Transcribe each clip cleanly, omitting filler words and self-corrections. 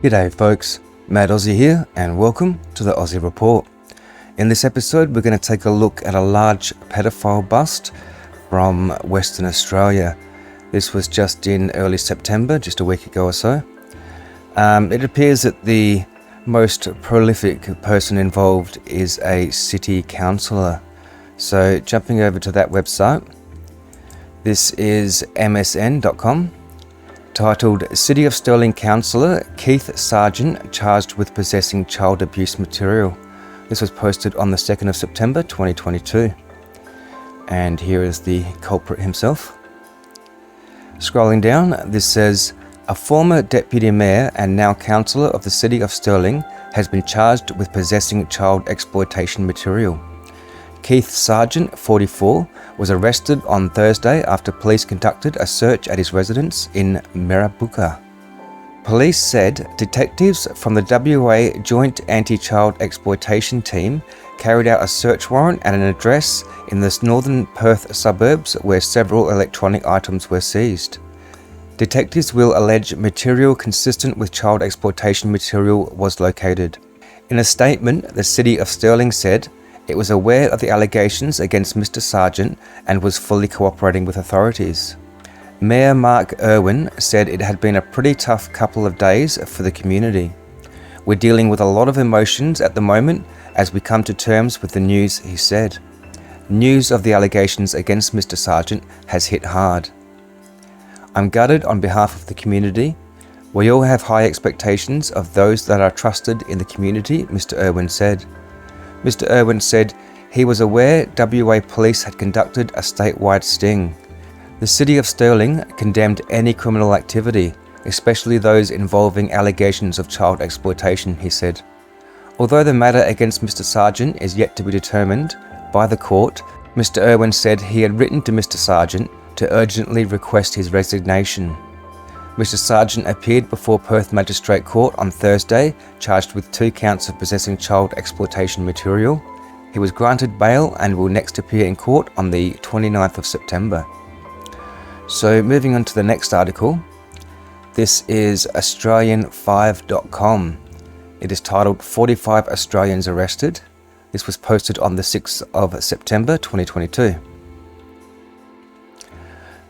G'day folks, Mad Aussie here and welcome to the Aussie Report. In this episode we're going to take a look at a large pedophile bust from Western Australia. This was just in early September, just a week ago or so. It appears that the most prolific person involved is a city councillor. So jumping over to that website, this is msn.com. Titled City of Stirling Councillor Keith Sargent charged with possessing child abuse material. This was posted on the 2nd of September 2022. And here is the culprit himself. Scrolling down, this says, a former deputy mayor and now councillor of the City of Stirling has been charged with possessing child exploitation material. Keith Sargent, 44, was arrested on Thursday after police conducted a search at his residence in Mirrabooka. Police said detectives from the WA Joint Anti-Child Exploitation Team carried out a search warrant at an address in the northern Perth suburbs where several electronic items were seized. Detectives will allege material consistent with child exploitation material was located. In a statement, the City of Stirling said it was aware of the allegations against Mr. Sargent and was fully cooperating with authorities. Mayor Mark Irwin said it had been a pretty tough couple of days for the community. We're dealing with a lot of emotions at the moment as we come to terms with the news, he said. News of the allegations against Mr. Sargent has hit hard. I'm gutted on behalf of the community. We all have high expectations of those that are trusted in the community, Mr. Irwin said. Mr. Irwin said he was aware WA Police had conducted a statewide sting. The City of Stirling condemned any criminal activity, especially those involving allegations of child exploitation, he said. Although the matter against Mr. Sargent is yet to be determined by the court, Mr. Irwin said he had written to Mr. Sargent to urgently request his resignation. Mr. Sargent appeared before Perth Magistrate Court on Thursday, charged with 2 counts of possessing child exploitation material. He was granted bail and will next appear in court on the 29th of September. So moving on to the next article, this is Australian5.com. It is titled 45 Australians Arrested. This was posted on the 6th of September 2022.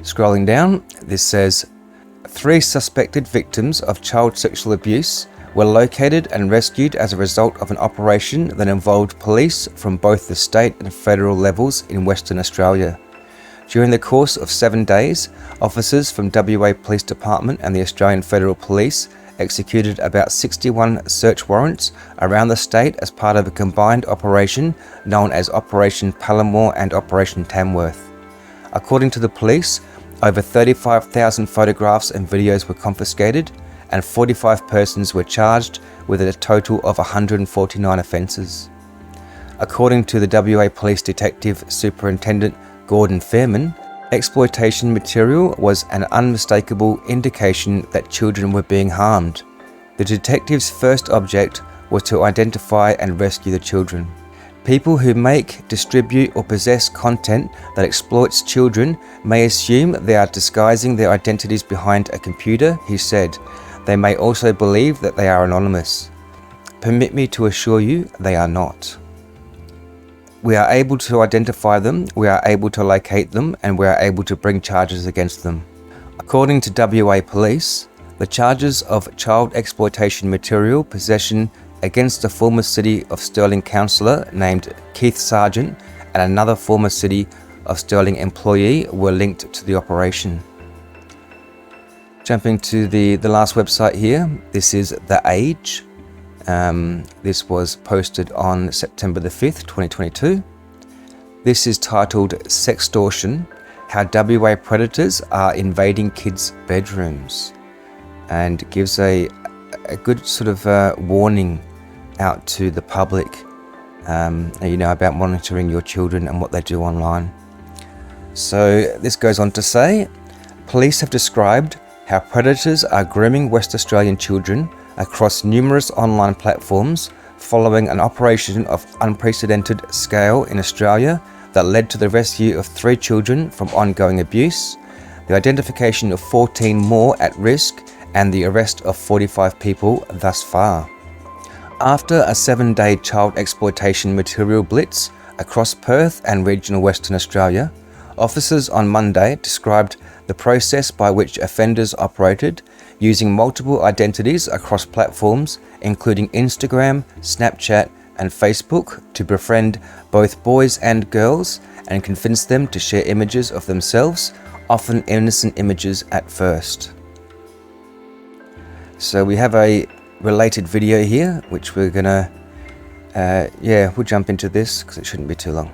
Scrolling down, this says, 3 suspected victims of child sexual abuse were located and rescued as a result of an operation that involved police from both the state and federal levels in Western Australia. During the course of 7 days, officers from WA Police Department and the Australian Federal Police executed about 61 search warrants around the state as part of a combined operation known as Operation Pallamore and Operation Tamworth. According to the police, over 35,000 photographs and videos were confiscated and 45 persons were charged with a total of 149 offences. According to the WA Police Detective Superintendent Gordon Fairman, exploitation material was an unmistakable indication that children were being harmed. The detective's first object was to identify and rescue the children. People who make, distribute or possess content that exploits children may assume they are disguising their identities behind a computer, he said. They may also believe that they are anonymous. Permit me to assure you they are not. We are able to identify them, we are able to locate them, and we are able to bring charges against them. According to WA Police, the charges of child exploitation material possession against a former City of Stirling councillor named Keith Sargent and another former City of Stirling employee were linked to the operation. Jumping to the last website here, this is The Age. This was posted on September the 5th, 2022. This is titled Sextortion, How WA Predators Are Invading Kids' Bedrooms, and gives a good sort of warning out to the public, about monitoring your children and what they do online. So this goes on to say, police have described how predators are grooming West Australian children across numerous online platforms following an operation of unprecedented scale in Australia that led to the rescue of 3 children from ongoing abuse, the identification of 14 more at risk, and the arrest of 45 people thus far. After a 7-day child exploitation material blitz across Perth and regional Western Australia, officers on Monday described the process by which offenders operated using multiple identities across platforms including Instagram, Snapchat and Facebook to befriend both boys and girls and convince them to share images of themselves, often innocent images at first. So we have a related video here, which we're gonna, we'll jump into this because it shouldn't be too long.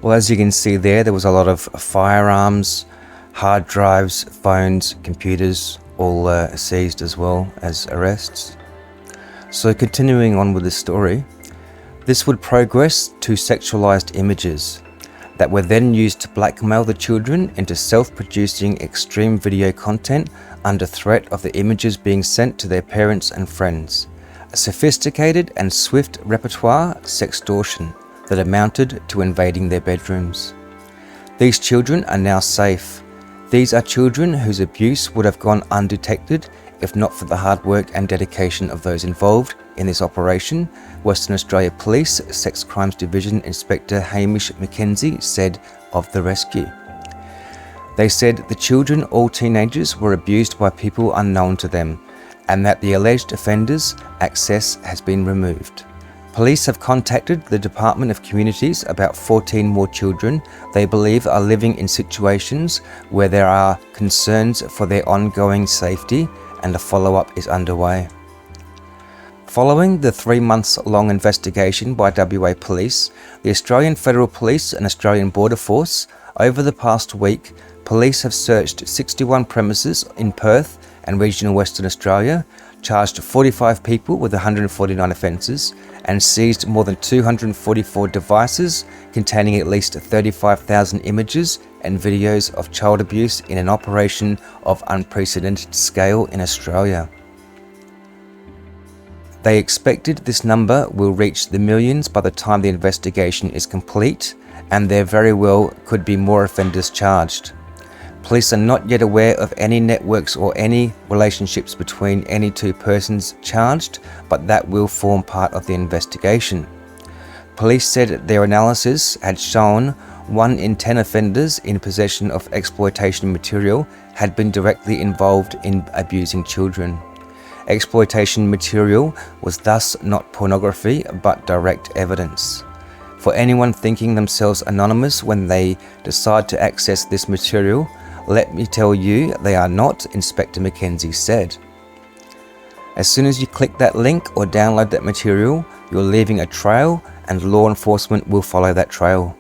Well, as you can see there was a lot of firearms, hard drives, phones, computers, all seized as well as arrests. So continuing on with the story, this would progress to sexualized images that were then used to blackmail the children into self-producing extreme video content under threat of the images being sent to their parents and friends. A sophisticated and swift repertoire sextortion that amounted to invading their bedrooms. These children are now safe. These are children whose abuse would have gone undetected if not for the hard work and dedication of those involved in this operation, Western Australia Police Sex Crimes Division Inspector Hamish McKenzie said of the rescue. They said the children, all teenagers, were abused by people unknown to them and that the alleged offenders' access has been removed. Police have contacted the Department of Communities about 14 more children they believe are living in situations where there are concerns for their ongoing safety, and a follow-up is underway. Following the 3 months long investigation by WA Police, the Australian Federal Police and Australian Border Force, over the past week, police have searched 61 premises in Perth and regional Western Australia, charged 45 people with 149 offences, and seized more than 244 devices containing at least 35,000 images and videos of child abuse in an operation of unprecedented scale in Australia. They expected this number will reach the millions by the time the investigation is complete, and there very well could be more offenders charged. Police are not yet aware of any networks or any relationships between any two persons charged, but that will form part of the investigation. Police said their analysis had shown 1 in 10 offenders in possession of exploitation material had been directly involved in abusing children. Exploitation material was thus not pornography but direct evidence. For anyone thinking themselves anonymous when they decide to access this material, let me tell you they are not, Inspector Mackenzie said. As soon as you click that link or download that material, you're leaving a trail and law enforcement will follow that trail.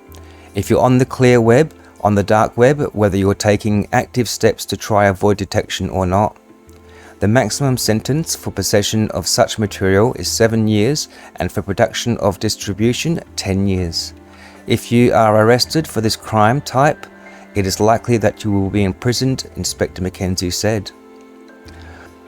If you're on the clear web, on the dark web, whether you're taking active steps to try avoid detection or not. The maximum sentence for possession of such material is 7 years and for production or distribution 10 years. If you are arrested for this crime type, it is likely that you will be imprisoned, Inspector Mackenzie said.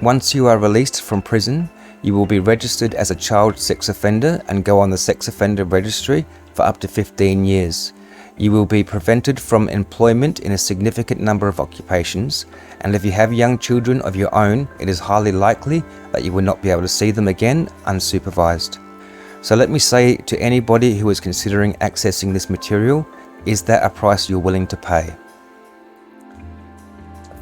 Once you are released from prison, you will be registered as a child sex offender and go on the sex offender registry for up to 15 years. You will be prevented from employment in a significant number of occupations, and if you have young children of your own, it is highly likely that you will not be able to see them again unsupervised. So let me say to anybody who is considering accessing this material, is that a price you're willing to pay?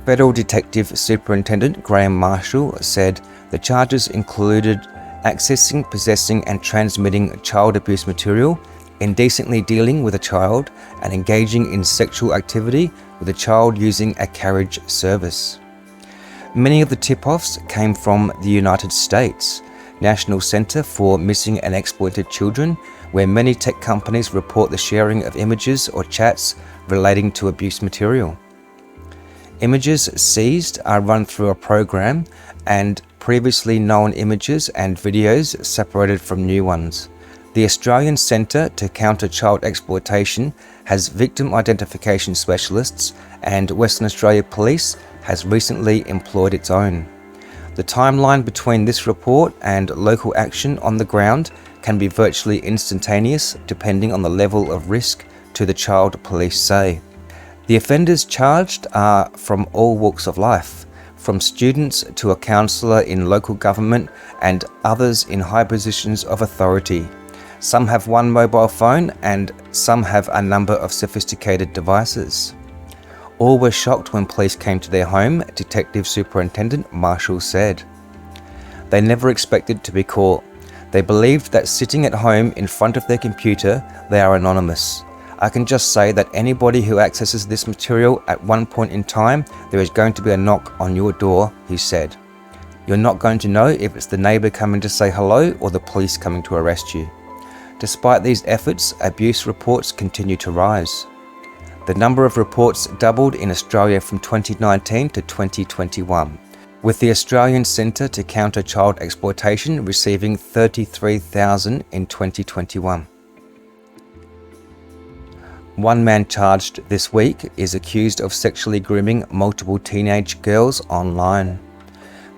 Federal Detective Superintendent Graham Marshall said the charges included accessing, possessing and transmitting child abuse material, indecently dealing with a child, and engaging in sexual activity with a child using a carriage service. Many of the tip-offs came from the United States National Center for Missing and Exploited Children, where many tech companies report the sharing of images or chats relating to abuse material. Images seized are run through a program and previously known images and videos separated from new ones. The Australian Centre to Counter Child Exploitation has victim identification specialists, and Western Australia Police has recently employed its own. The timeline between this report and local action on the ground can be virtually instantaneous depending on the level of risk to the child, police say. The offenders charged are from all walks of life, from students to a counsellor in local government and others in high positions of authority. Some have one mobile phone and some have a number of sophisticated devices. All were shocked when police came to their home, Detective Superintendent Marshall said. They never expected to be caught. They believed that sitting at home in front of their computer, they are anonymous. I can just say that anybody who accesses this material at one point in time, there is going to be a knock on your door, he said. You're not going to know if it's the neighbour coming to say hello or the police coming to arrest you. Despite these efforts, abuse reports continue to rise. The number of reports doubled in Australia from 2019 to 2021, with the Australian Centre to Counter Child Exploitation receiving 33,000 in 2021. One man charged this week is accused of sexually grooming multiple teenage girls online.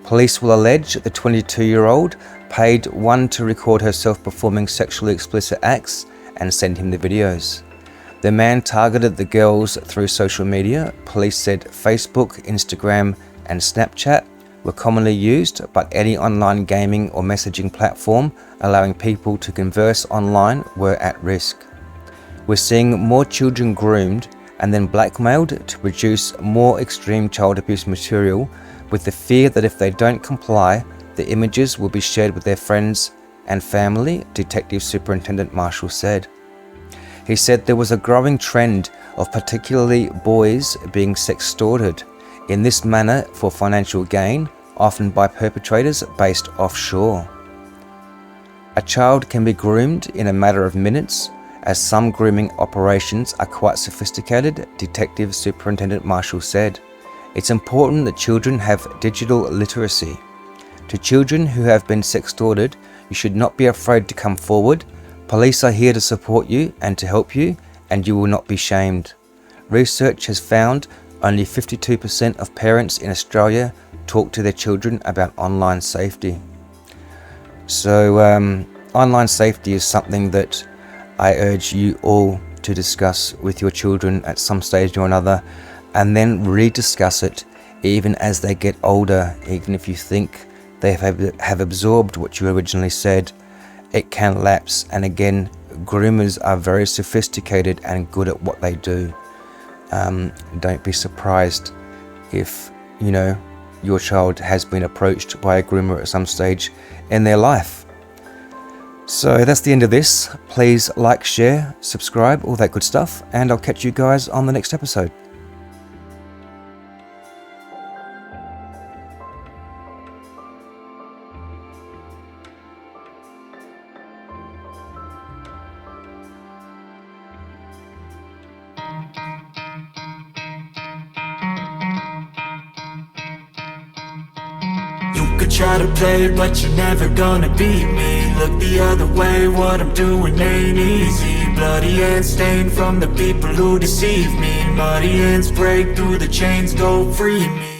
Police will allege the 22-year-old paid one to record herself performing sexually explicit acts and send him the videos. The man targeted the girls through social media. Police said Facebook, Instagram and Snapchat were commonly used, but any online gaming or messaging platform allowing people to converse online were at risk. We're seeing more children groomed and then blackmailed to produce more extreme child abuse material, with the fear that if they don't comply, the images will be shared with their friends and family, Detective Superintendent Marshall said. He said there was a growing trend of particularly boys being sextorted in this manner for financial gain, often by perpetrators based offshore. A child can be groomed in a matter of minutes, as some grooming operations are quite sophisticated, Detective Superintendent Marshall said. It's important that children have digital literacy. To children who have been sextorted, you should not be afraid to come forward. Police are here to support you and to help you, and you will not be shamed. Research has found only 52% of parents in Australia talk to their children about online safety. So online safety is something that I urge you all to discuss with your children at some stage or another, and then rediscuss it even as they get older. Even if you think they have absorbed what you originally said, it can lapse, and again groomers are very sophisticated and good at what they do. Don't be surprised if, your child has been approached by a groomer at some stage in their life. So that's the end of this. Please like, share, subscribe, all that good stuff, and I'll catch you guys on the next episode. You could try to play, but you're never gonna beat me. Look the other way, what I'm doing ain't easy. Bloody hands stained from the people who deceive me. Muddy hands break through the chains, go free me.